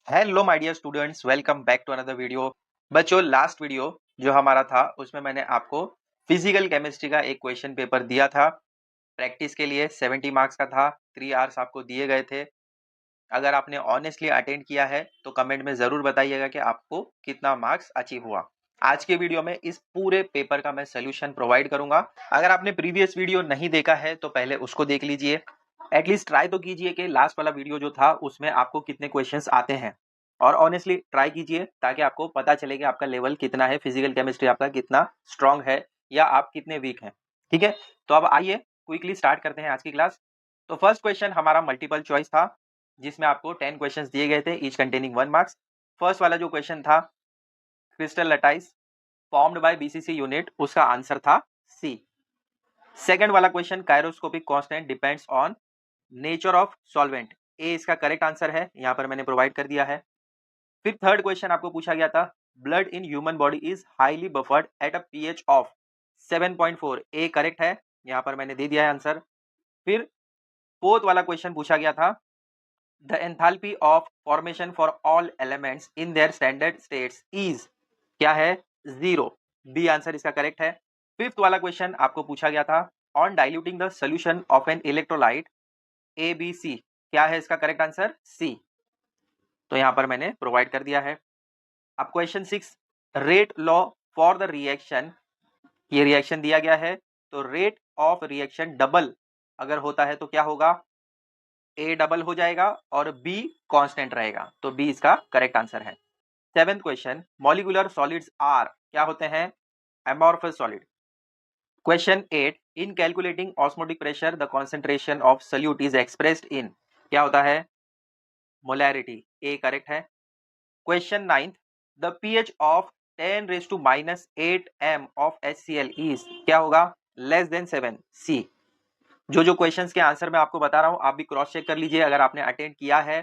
Hello my dear students, welcome back to another video. बच्चों, last video जो हमारा था उसमें मैंने आपको फिजिकल केमिस्ट्री का एक क्वेश्चन पेपर दिया था। प्रैक्टिस के लिए 70 मार्क्स का था। 3 आवर्स आपको दिए गए थे। अगर आपने ऑनेस्टली अटेंड किया है तो कमेंट में ज़रूर बताइएगा कि आपको कितना मार्क्स अचीव हुआ। आज के वीडियो में इस पूरे पेपर का मैं सोल्यूशन प्रोवाइड करूंगा। अगर आपने प्रीवियस वीडियो नहीं देखा है तो पहले उसको देख लीजिए। एटलीस्ट ट्राई तो कीजिए कि लास्ट वाला वीडियो जो था उसमें आपको कितने क्वेश्चंस आते हैं, और ऑनेस्टली ट्राई कीजिए ताकि आपको पता चले कि आपका लेवल कितना है, फिजिकल केमिस्ट्री आपका कितना स्ट्रांग है या आप कितने वीक हैं। ठीक है, तो अब आइए क्विकली स्टार्ट करते हैं आज की क्लास। तो फर्स्ट क्वेश्चन हमारा मल्टीपल चॉइस था, जिसमें आपको 10 क्वेश्चंस दिए गए थे, ईच कंटेनिंग 1 मार्क्स। फर्स्ट वाला जो क्वेश्चन था, crystal lattice formed by BCC unit, उसका आंसर था सी। सेकंड वाला question, cryoscopic constant depends on nature of solvent, A इसका करेक्ट आंसर है, यहां पर मैंने प्रोवाइड कर दिया है। फिर थर्ड क्वेश्चन आपको पूछा गया था, blood in human body is highly buffered at a pH of 7.4, A correct है, यहां पर मैंने दे दिया है आंसर। फिर फोर्थ वाला क्वेश्चन पूछा गया था, the enthalpy of formation for all elements in their standard states is, क्या है, 0, बी आंसर इसका करेक्ट है। फिफ्थ वाला क्वेश्चन आपको पूछा गया था, on diluting the solution of an electrolyte A B C, क्या है इसका करेक्ट आंसर, सी, तो यहां पर मैंने प्रोवाइड कर दिया है। अब question 6, rate law for the reaction, ये रिएक्शन दिया गया है, तो रेट ऑफ रिएक्शन डबल अगर होता है तो क्या होगा, ए डबल हो जाएगा और बी कांस्टेंट रहेगा, तो बी इसका करेक्ट आंसर है। Seventh question, molecular solids are, क्या होते हैं, amorphous solid. Question 8, in calculating osmotic pressure the concentration of solute is expressed in, क्या होता है, मोलैरिटी, ए करेक्ट है। Question 9, the pH of 10 raise to -8 m of HCl is, क्या होगा, less than 7, सी। जो क्वेश्चंस के आंसर मैं आपको बता रहा हूं आप भी क्रॉस चेक कर लीजिए, अगर आपने अटेंड किया है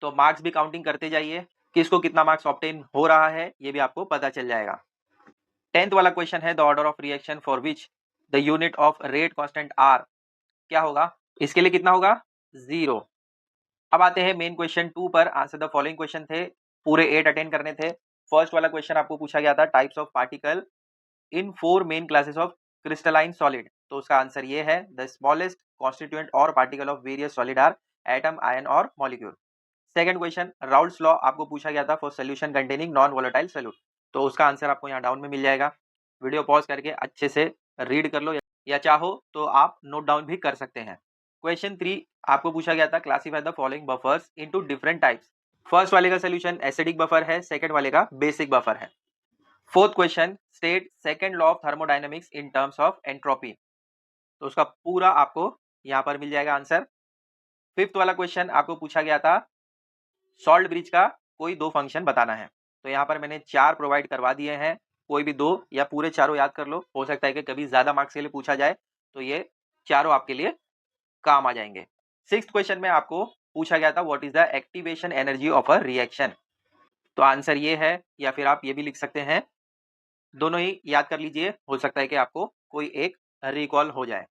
तो मार्क्स भी काउंटिंग करते जाइए, किसको कितना मार्क्स ऑब्टेन हो रहा है ये भी आपको पता चल जाएगा। 10th वाला क्वेश्चन है, the order of reaction for which the unit of rate constant are, क्या होगा, इसके लिए कितना होगा, 0। अब आते हैं मेन क्वेश्चन 2 पर, आंसर द फॉलोइंग क्वेश्चन थे, पूरे 8 अटेंड करने थे। फर्स्ट वाला क्वेश्चन आपको पूछा गया था, types of particle in 4 main classes of crystalline solid, तो उसका आंसर ये है, द स्मॉलेस्ट कॉन्स्टिट्यूएंट और particle of various solid are atom, ion और molecule. Second question, Raoult's law आपको पूछा गया था for solution containing non volatile solute, तो उसका आंसर आपको यहाँ डाउन में मिल जाएगा। वीडियो पॉज करके अच्छे से रीड कर लो, या चाहो तो आप नोट डाउन भी कर सकते हैं। क्वेश्चन 3 आपको पूछा गया था, classify the following buffers into different types. First वाले का सोल्यूशन एसिडिक बफर है, सेकंड वाले का बेसिक बफर है। Fourth question, state second law of thermodynamics in terms of entropy, तो उसका पूरा आपको यहां पर मिल जाएगा आंसर। फिफ्थ वाला क्वेश्चन आपको पूछा गया था, सॉल्ट ब्रिज का कोई 2 फंक्शन बताना है, तो यहाँ पर मैंने 4 प्रोवाइड करवा दिए हैं, कोई भी 2 या पूरे चारों याद कर लो, हो सकता है कि कभी ज्यादा मार्क्स के लिए पूछा जाए तो ये चारों आपके लिए काम आ जाएंगे। सिक्स्थ क्वेश्चन में आपको पूछा गया था, what is the activation energy of a reaction, तो आंसर ये है, या फिर आप ये भी लिख सकते हैं, दोनों ही याद कर लीजिए, हो सकता है कि आपको कोई एक रिकॉल हो जाए।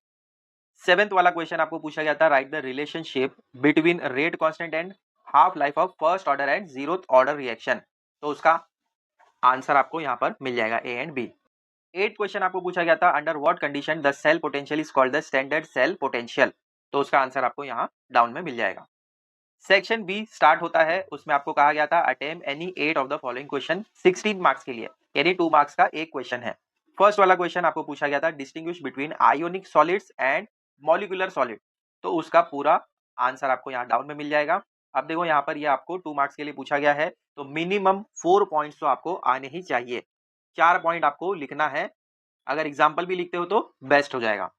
सेवेंथ वाला क्वेश्चन आपको पूछा गया था, write the relationship between rate constant and half life of first order and zeroth order reaction, तो उसका आंसर आपको यहाँ पर मिल जाएगा, A and B. Eight question आपको पूछा गया था, under what condition the cell potential is called the standard cell potential, तो उसका आंसर आपको यहाँ डाउन में मिल जाएगा। सेक्शन बी स्टार्ट होता है, उसमें आपको कहा गया था, attempt any 8 of the following question 16 marks के लिए, यानी 2 मार्क्स का एक क्वेश्चन है। फर्स्ट वाला क्वेश्चन आपको पूछा गया था, distinguish between ionic solids and molecular solid, तो उसका पूरा आंसर आपको यहाँ डाउन में मिल जाएगा। अब देखो यहाँ पर ये आपको 2 मार्क्स के लिए पूछा गया है, तो मिनिमम 4 पॉइंट्स तो आपको आने ही चाहिए, 4 पॉइंट आपको लिखना है, अगर एग्जाम्पल भी लिखते हो तो बेस्ट हो जाएगा,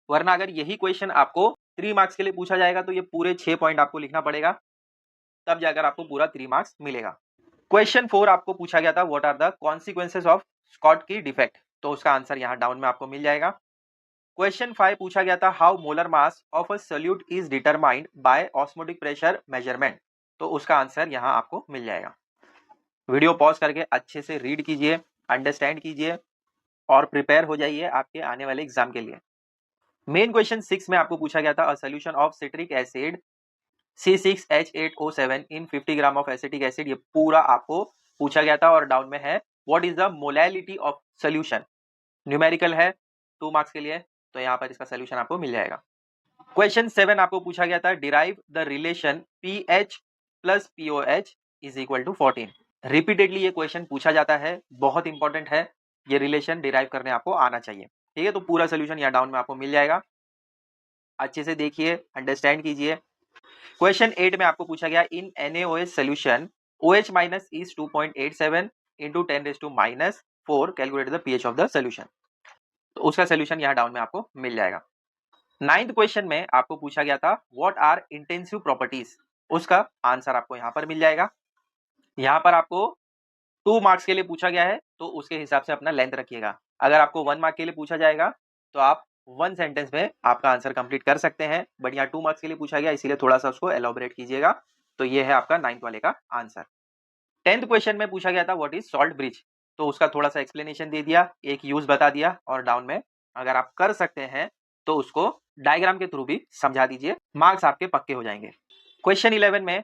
वरना अगर यही क्वेश्चन आपको 3 मार्क्स के लिए पूछा जाएगा तो ये पूरे 6 पॉइंट आपको लिखना पड़ेगा, तब जाकर आपको पूरा 3 मार्क्स मिलेगा। क्वेश्चन 4 आपको पूछा गया था, what are the consequences of Schottky defect, तो उसका आंसर यहाँ डाउन में आपको मिल जाएगा। क्वेश्चन 5 पूछा गया था, how molar mass of a solute is determined by osmotic pressure measurement, तो उसका आंसर यहाँ आपको मिल जाएगा। वीडियो पॉज करके अच्छे से रीड कीजिए, अंडरस्टैंड कीजिए और प्रिपेयर हो जाइए आपके आने वाले एग्जाम के लिए। मेन क्वेश्चन 6 में आपको पूछा गया था, a solution of citric acid C6H8O7 in 50 gram of acetic acid, ये पूरा आपको पूछा गया था। और डाउन में है what is the molality of solution, numerical है 2 मार्क्स के लिए, तो यहाँ पर इसका सोल्यूशन आपको मिल जाएगा। क्वेश्चन 7 आपको पूछा गया था derive the relation pH plus pOH is equal to 14। Repeatedly ये क्वेश्चन पूछा जाता है, बहुत इंपॉर्टेंट है, ये रिलेशन डिराइव करने आपको आना चाहिए, ठीक है। तो पूरा सोल्यूशन यहाँ डाउन में आपको मिल जाएगा, अच्छे से देखिए, अंडरस्टैंड कीजिए। क्वेश्चन 8 में आपको पूछा गया इन NaOH solution OH minus is 2.87 into 10⁻⁴ calculate the pH of the solution, तो उसका सोल्यूशन यहाँ डाउन में आपको मिल जाएगा। 9th क्वेश्चन में आपको पूछा गया था व्हाट आर इंटेंसिव प्रॉपर्टीज, उसका आंसर आपको यहाँ पर मिल जाएगा। यहाँ पर आपको 2 मार्क्स के लिए पूछा गया है, तो उसके हिसाब से अपना लेंथ रखिएगा। अगर आपको 1 मार्क के लिए पूछा जाएगा तो आप 1 सेंटेंस में आपका आंसर कंप्लीट कर सकते हैं, बट यहाँ 2 मार्क्स के लिए पूछा गया, इसीलिए थोड़ा सा उसको एलोबरेट कीजिएगा। तो ये है आपका 9th वाले का आंसर। 10th क्वेश्चन में पूछा गया था व्हाट इज सॉल्ट ब्रिज, तो उसका थोड़ा सा एक्सप्लेनेशन दे दिया, एक यूज बता दिया, और डाउन में अगर आप कर सकते हैं तो उसको डायग्राम के थ्रू भी समझा दीजिए, मार्क्स आपके पक्के हो जाएंगे। क्वेश्चन 11 में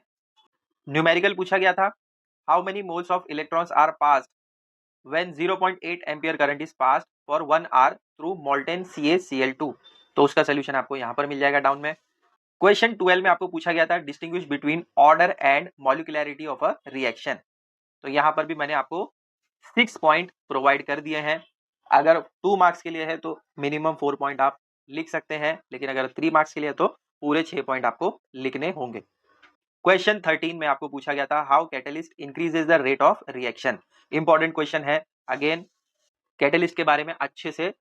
न्यूमेरिकल पूछा गया था how many moles of electrons are passed when 0.8 ampere current is passed for 1 hour through molten CaCl2, तो उसका सोल्यूशन आपको यहाँ पर मिल जाएगा डाउन में। क्वेश्चन 12 में आपको पूछा गया था distinguish between order and molecularity of a reaction, तो यहाँ पर भी मैंने आपको 6 पॉइंट प्रोवाइड कर दिए हैं। अगर 2 मार्क्स के लिए है तो मिनिमम 4 पॉइंट आप लिख सकते हैं, लेकिन अगर 3 मार्क्स के लिए है तो पूरे 6 पॉइंट आपको लिखने होंगे। क्वेश्चन 13 में आपको पूछा गया था how catalyst increases the rate of reaction, important question है। अगेन कैटलिस्ट के बारे में अच्छे से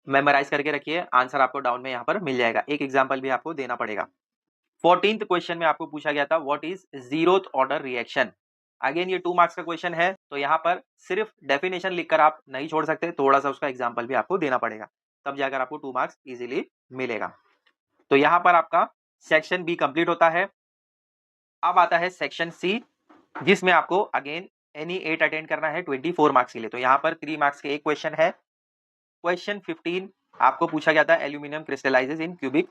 मेमोराइज करके रखिए, आंसर आपको डाउन में यहाँ पर मिल जाएगा, एक एग्जाम्पल भी आपको देना पड़ेगा। 14th क्वेश्चन में आपको पूछा गया था what is zeroth order reaction, again ये 2 मार्क्स का क्वेश्चन है, तो यहाँ पर सिर्फ डेफिनेशन लिखकर आप नहीं छोड़ सकते, थोड़ा सा उसका एग्जाम्पल भी आपको देना पड़ेगा, तब जाकर आपको 2 मार्क्स इजीली मिलेगा। तो यहाँ पर आपका सेक्शन बी कंप्लीट होता है। अब आता है सेक्शन सी, जिसमें आपको अगेन NE8 अटेंड करना है 24 मार्क्स के लिए, तो यहाँ पर 3 मार्क्स के एक क्वेश्चन है। क्वेश्चन 15 आपको पूछा गया था aluminium crystallizes in cubic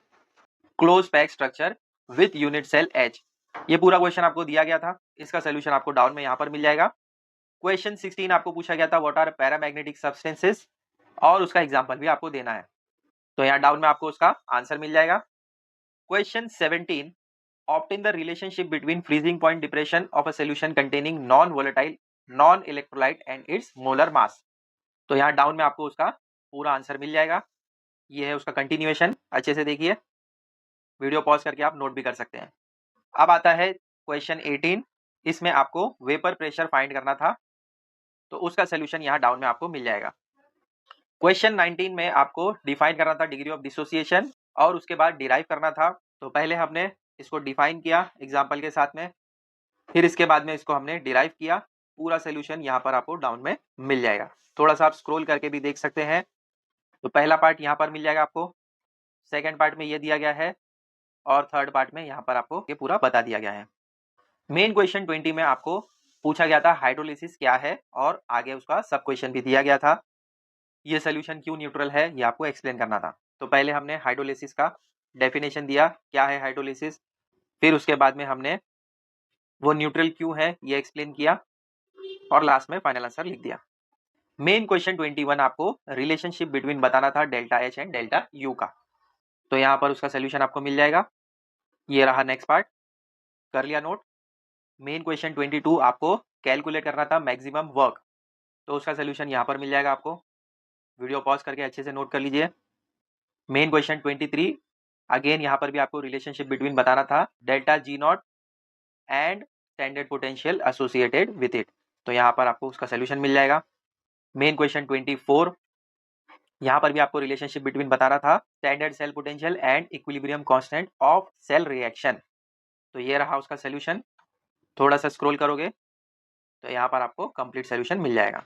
close pack structure with unit cell H, ये पूरा क्वेश्चन आपको दिया गया था, इसका सोल्यूशन आपको डाउन में यहाँ पर मिल जाएगा। क्वेश्चन 16 आपको पूछा गया था व्हाट आर पैरामैग्नेटिक सब्सटेंसेस, और उसका एग्जांपल भी आपको देना है, तो यहाँ डाउन में आपको उसका आंसर मिल जाएगा। Question 17 obtain the relationship between freezing point depression of a solution containing non volatile non electrolyte and it's molar mass, तो यहाँ डाउन में आपको उसका पूरा आंसर मिल जाएगा। ये है उसका कंटिन्यूएशन, अच्छे से देखिए, वीडियो पॉज करके आप नोट भी कर सकते हैं। अब आता है क्वेश्चन 18, इसमें आपको वेपर प्रेशर फाइंड करना था, तो उसका सोल्यूशन यहाँ डाउन में आपको मिल जाएगा। क्वेश्चन 19 में आपको डिफाइन करना था डिग्री ऑफ डिसोसिएशन, और उसके बाद डिराइव करना था, तो पहले हमने इसको डिफाइन किया एग्जाम्पल के साथ में, फिर इसके बाद में इसको हमने डिराइव किया, पूरा सोल्यूशन यहाँ पर आपको डाउन में मिल जाएगा। थोड़ा सा आप स्क्रॉल करके भी देख सकते हैं, तो पहला पार्ट यहाँ पर मिल जाएगा आपको, सेकेंड पार्ट में ये दिया गया है, और थर्ड पार्ट में यहाँ पर आपको ये पूरा बता दिया गया है। मेन क्वेश्चन 20 में आपको पूछा गया था हाइड्रोलिसिस क्या है, और आगे उसका सब क्वेश्चन भी दिया गया था, ये सोल्यूशन क्यों न्यूट्रल है ये आपको एक्सप्लेन करना था। तो पहले हमने हाइड्रोलिसिस का डेफिनेशन दिया, क्या है हाइड्रोलिसिस, फिर उसके बाद में हमने वो न्यूट्रल क्यों है ये एक्सप्लेन किया, और लास्ट में फाइनल आंसर लिख दिया। मेन क्वेश्चन 21 आपको रिलेशनशिप बिटवीन बताना था delta H and delta U का, तो यहाँ पर उसका सोल्यूशन आपको मिल जाएगा। ये रहा नेक्स्ट पार्ट, कर लिया नोट। मेन क्वेश्चन 22 आपको कैलकुलेट करना था मैक्सिमम वर्क, तो उसका सोल्यूशन यहाँ पर मिल जाएगा आपको, वीडियो पॉज करके अच्छे से नोट कर लीजिए। मेन क्वेश्चन 23 अगेन यहाँ पर भी आपको रिलेशनशिप बिटवीन बताना था delta G0 and standard potential associated with it, तो यहाँ पर आपको उसका सोल्यूशन मिल जाएगा। मेन क्वेश्चन 24 यहाँ पर भी आपको रिलेशनशिप बिटवीन बताना था standard cell potential and equilibrium constant of cell reaction, तो ये रहा उसका सोल्यूशन। थोड़ा सा स्क्रॉल करोगे तो यहाँ पर आपको कंप्लीट सोल्यूशन मिल जाएगा।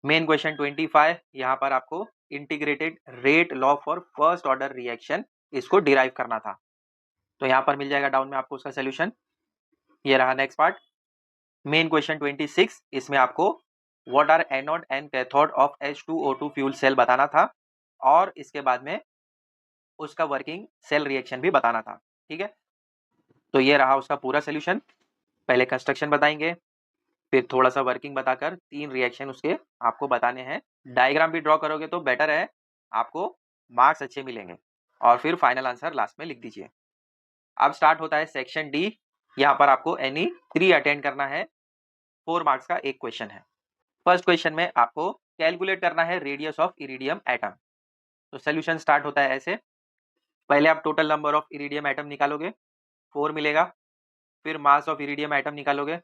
मेन क्वेश्चन 25 यहाँ पर आपको integrated rate law for first order reaction, इसको डिराइव करना था, तो यहाँ पर मिल जाएगा डाउन में आपको उसका सोल्यूशन। ये रहा नेक्स्ट पार्ट। मेन क्वेश्चन 26 इसमें आपको what are anode and cathode of H2O2 fuel cell बताना था, और इसके बाद में उसका वर्किंग सेल रिएक्शन भी बताना था, ठीक है। तो ये रहा उसका पूरा सोल्यूशन। पहले कंस्ट्रक्शन बताएंगे, फिर थोड़ा सा वर्किंग बताकर 3 रिएक्शन उसके आपको बताने हैं। डायग्राम भी ड्रॉ करोगे तो बेटर है, आपको मार्क्स अच्छे मिलेंगे। और फिर फाइनल आंसर लास्ट में लिख दीजिए। अब स्टार्ट होता है सेक्शन डी। यहाँ पर आपको एनी 3 अटेंड करना है। 4 मार्क्स का एक क्वेश्चन है। फर्स्ट क्वेश्चन में आपको कैलकुलेट करना है रेडियस ऑफ इरिडियम एटम। तो सोल्यूशन स्टार्ट होता है ऐसे। पहले आप total number of iridium atom निकालोगे, 4 मिलेगा। फिर मास ऑफ इरिडियम एटम निकालोगे,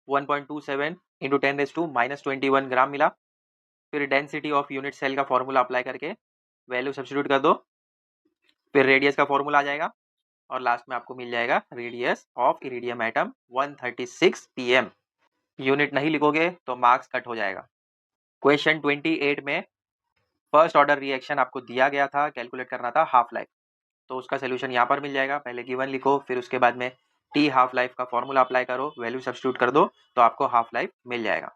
1.27 इंटू 10⁻21 ग्राम मिला। फिर डेंसिटी ऑफ यूनिट सेल का फॉर्मूला अप्लाई करके वैल्यू सब्स्टिट्यूट कर दो। फिर रेडियस का फॉर्मूला आ जाएगा और लास्ट में आपको मिल जाएगा radius of iridium atom 136 pm। Unit नहीं लिखोगे तो मार्क्स कट हो जाएगा। क्वेश्चन 28 में फर्स्ट ऑर्डर रिएक्शन आपको दिया गया था, कैलकुलेट करना था हाफ लाइफ। तो उसका सोल्यूशन यहाँ पर मिल जाएगा। पहले गिवन लिखो, फिर उसके बाद में टी हाफ लाइफ का फॉर्मूला अप्लाई करो, वैल्यू सब्स्टिट्यूट कर दो तो आपको हाफ लाइफ मिल जाएगा।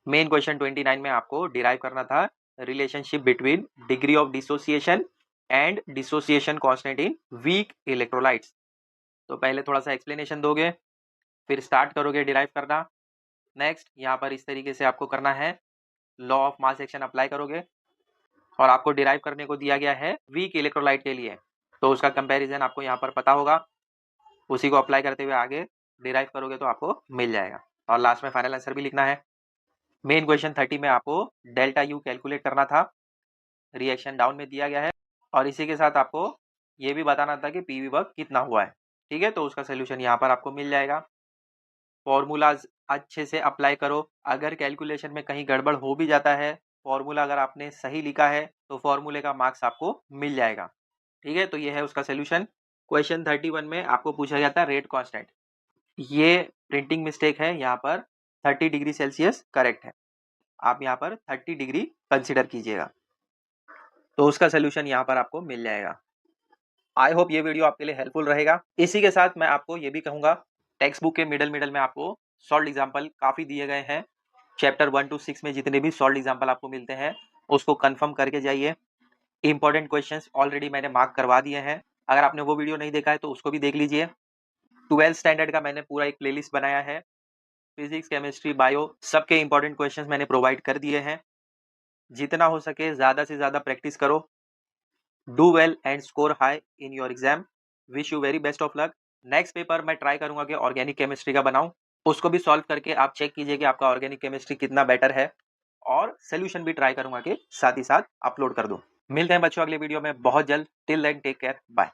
मेन क्वेश्चन 29 में आपको डिराइव करना था relationship between degree of dissociation and dissociation constant in weak electrolytes. तो पहले थोड़ा सा एक्सप्लेनेशन दोगे, फिर स्टार्ट करोगे डिराइव करना। नेक्स्ट यहाँ पर इस तरीके से आपको करना है, law of mass action apply करोगे और आपको डिराइव करने को दिया गया है वीक इलेक्ट्रोलाइट के लिए, तो उसका कंपैरिजन आपको यहाँ पर पता होगा। उसी को अप्लाई करते हुए आगे डिराइव करोगे तो आपको मिल जाएगा। और लास्ट में फाइनल आंसर भी लिखना है। मेन क्वेश्चन 30 में आपको डेल्टा यू कैलकुलेट करना था, रिएक्शन डाउन में दिया गया है। और इसी के साथ आपको ये भी बताना था कि पीवी वर्क कितना हुआ है। ठीक है, तो उसका सोल्यूशन यहाँ पर आपको मिल जाएगा। फॉर्मूलाज अच्छे से अप्लाई करो। अगर कैलकुलेशन में कहीं गड़बड़ हो भी जाता है, फॉर्मूला अगर आपने सही लिखा है तो फॉर्मूले का मार्क्स आपको मिल जाएगा। ठीक है, तो ये है उसका सोल्यूशन। क्वेश्चन 31 में आपको पूछा गया था रेट कांस्टेंट। ये प्रिंटिंग मिस्टेक है, यहाँ पर 30 डिग्री सेल्सियस करेक्ट है। आप यहाँ पर 30 डिग्री कंसिडर कीजिएगा। तो उसका सोल्यूशन यहाँ पर आपको मिल जाएगा। आई होप ये वीडियो आपके लिए हेल्पफुल रहेगा। इसी के साथ मैं आपको ये भी कहूँगा, टेक्स्ट बुक के मिडल में आपको सॉल्व एग्जाम्पल काफ़ी दिए गए हैं। चैप्टर 1 to 6 में जितने भी सॉल्व एग्जाम्पल आपको मिलते हैं उसको कंफर्म करके जाइए। इंपॉर्टेंट क्वेश्चंस ऑलरेडी मैंने मार्क करवा दिए हैं। अगर आपने वो वीडियो नहीं देखा है तो उसको भी देख लीजिए। 12th स्टैंडर्ड का मैंने पूरा एक प्लेलिस्ट बनाया है। फिजिक्स, केमिस्ट्री, बायो सबके इंपॉर्टेंट क्वेश्चंस मैंने प्रोवाइड कर दिए हैं। जितना हो सके ज़्यादा से ज़्यादा प्रैक्टिस करो। Do well and score high in your exam. Wish you very best of luck. Next paper मैं ट्राई करूंगा कि ऑर्गेनिक केमिस्ट्री का बनाऊं, उसको भी सॉल्व करके आप चेक कीजिए कि आपका ऑर्गेनिक केमिस्ट्री कितना बेटर है। और सोल्यूशन भी ट्राई करूंगा कि साथ ही साथ अपलोड कर दूं। मिलते हैं बच्चों अगले वीडियो में बहुत जल्द। Till then take care, bye.